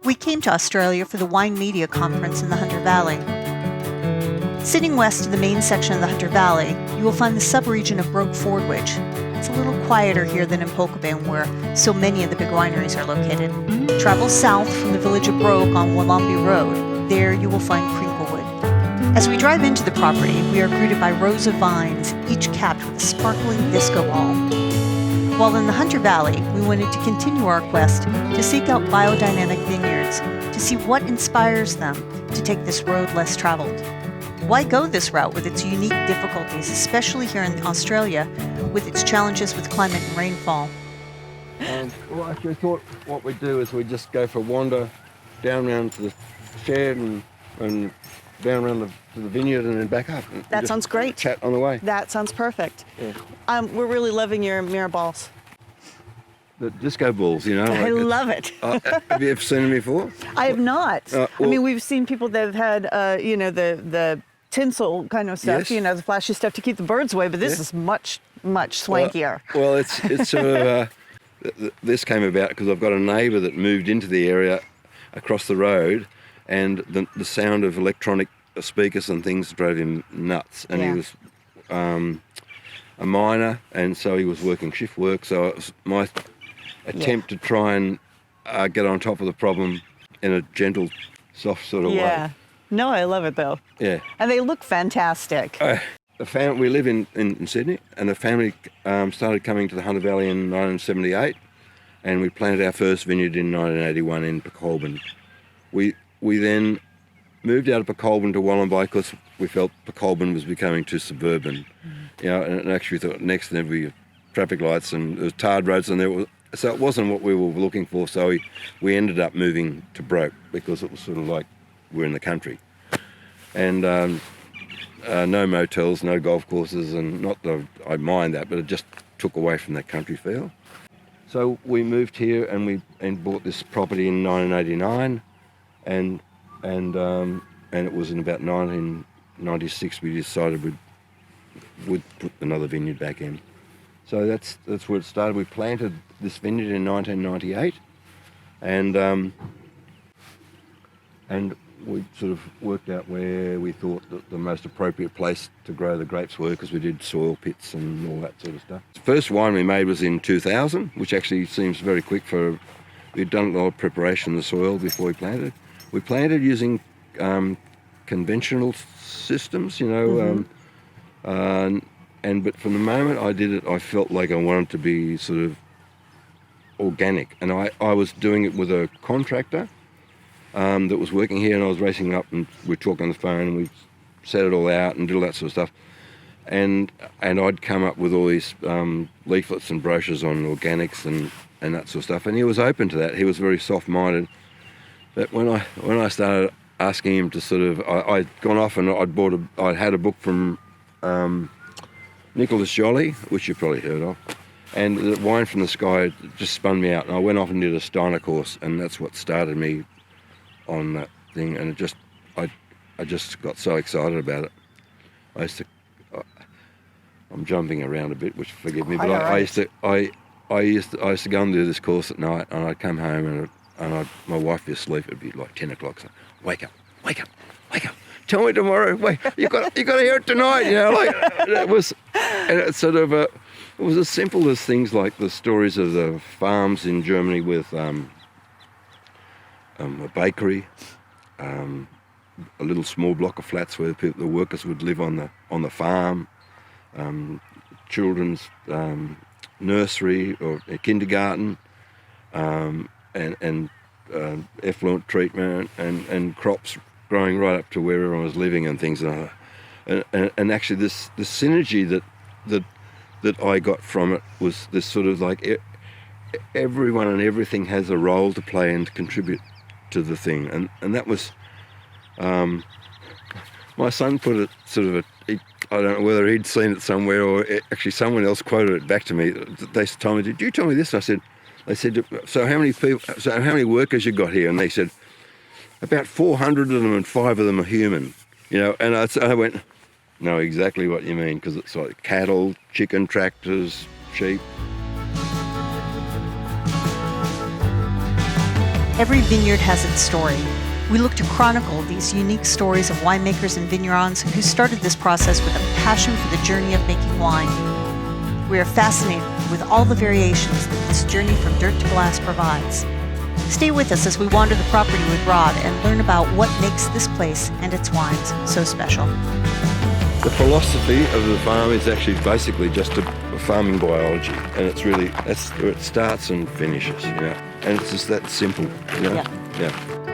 We came to Australia for the Wine Media Conference in the Hunter Valley. Sitting west of the main section of the Hunter Valley, you will find the sub-region of Broke-Fordwich. It's a little quieter here than in Polkobin, where so many of the big wineries are located. Travel south from the village of Broke on Wollombi Road. There you will find Krinklewood. As we drive into the property, we are greeted by rows of vines, each capped with a sparkling disco ball. While in the Hunter Valley, we wanted to continue our quest to seek out biodynamic vineyards, to see what inspires them to take this road less traveled. Why go this route with its unique difficulties, especially here in Australia, with its challenges with climate and rainfall? Well, actually, I thought what we'd do is we'd just go for a wander down round to the shed and down around to the vineyard and then back up. That sounds great. Chat on the way. That sounds perfect. Yeah. We're really loving your mirror balls. The disco balls, you know. I love it. Have you ever seen them before? I have not. Well, I mean, we've seen people that have had, the tinsel kind of stuff, Yes. the flashy stuff to keep the birds away, but this is much, much swankier. Well, it's sort of, this came about because I've got a neighbour that moved into the area across the road, and the sound of electronic speakers and things drove him nuts. And he was a miner, and so he was working shift work. So it was my attempt to try and get on top of the problem in a gentle, soft sort of way. No, I love it though. Yeah. And they look fantastic. We live in Sydney, and the family started coming to the Hunter Valley in 1978, and we planted our first vineyard in 1981 in Polkobin. We then moved out of Polkobin to Wollombi because we felt Polkobin was becoming too suburban. And actually thought next to there would be traffic lights and there was tarred roads, and so it wasn't what we were looking for. So we ended up moving to Broke because it was sort of like we're in the country. And no motels, no golf courses, and not that I mind that, but it just took away from that country feel. So we moved here and bought this property in 1989, and it was in about 1996 we decided we'd put another vineyard back in. So that's where it started. We planted this vineyard in 1998, and we sort of worked out where we thought that the most appropriate place to grow the grapes were, because we did soil pits and all that sort of stuff. The first wine we made was in 2000, which actually seems very quick we'd done a lot of preparation in the soil before we planted. We planted using conventional systems, but from the moment I did it, I felt like I wanted to be sort of organic. And I was doing it with a contractor that was working here, and I was racing up, and we'd talk on the phone, and we'd set it all out and did all that sort of stuff. And I'd come up with all these leaflets and brochures on organics and that sort of stuff. And he was open to that. He was very soft-minded. But when I started asking him to sort of, I'd gone off and I'd had a book from Nicolas Joly, which you've probably heard of, and the Wine from the Sky just spun me out. And I went off and did a Steiner course, and that's what started me on that thing. And I just got so excited about it. I'm jumping around a bit, which forgive me, but I used to go and do this course at night, and I'd come home and my wife would be asleep. It'd be like 10 o'clock. So, wake up. Tell me tomorrow. Wait, you got to hear it tonight. It was, and it's sort of it was as simple as things like the stories of the farms in Germany with a bakery, a little small block of flats where the workers would live on the farm, children's nursery or kindergarten, and effluent treatment and crops growing right up to where everyone was living and things. And actually this synergy that I got from it was this sort of like everyone and everything has a role to play and to contribute to the thing. And that was, my son put it sort of I don't know whether he'd seen it somewhere or actually someone else quoted it back to me. They told me, "Did you tell me this?" They said, so how many workers you got here? And they said, about 400 of them, and 5 of them are human. And I went, know exactly what you mean, because it's like cattle, chicken, tractors, sheep. Every vineyard has its story. We look to chronicle these unique stories of winemakers and vignerons who started this process with a passion for the journey of making wine. We are fascinated with all the variations that this journey from dirt to glass provides. Stay with us as we wander the property with Rod and learn about what makes this place and its wines so special. The philosophy of the farm is actually basically just a farming biology, and it's really, that's where it starts and finishes, and it's just that simple, Yeah. Yeah.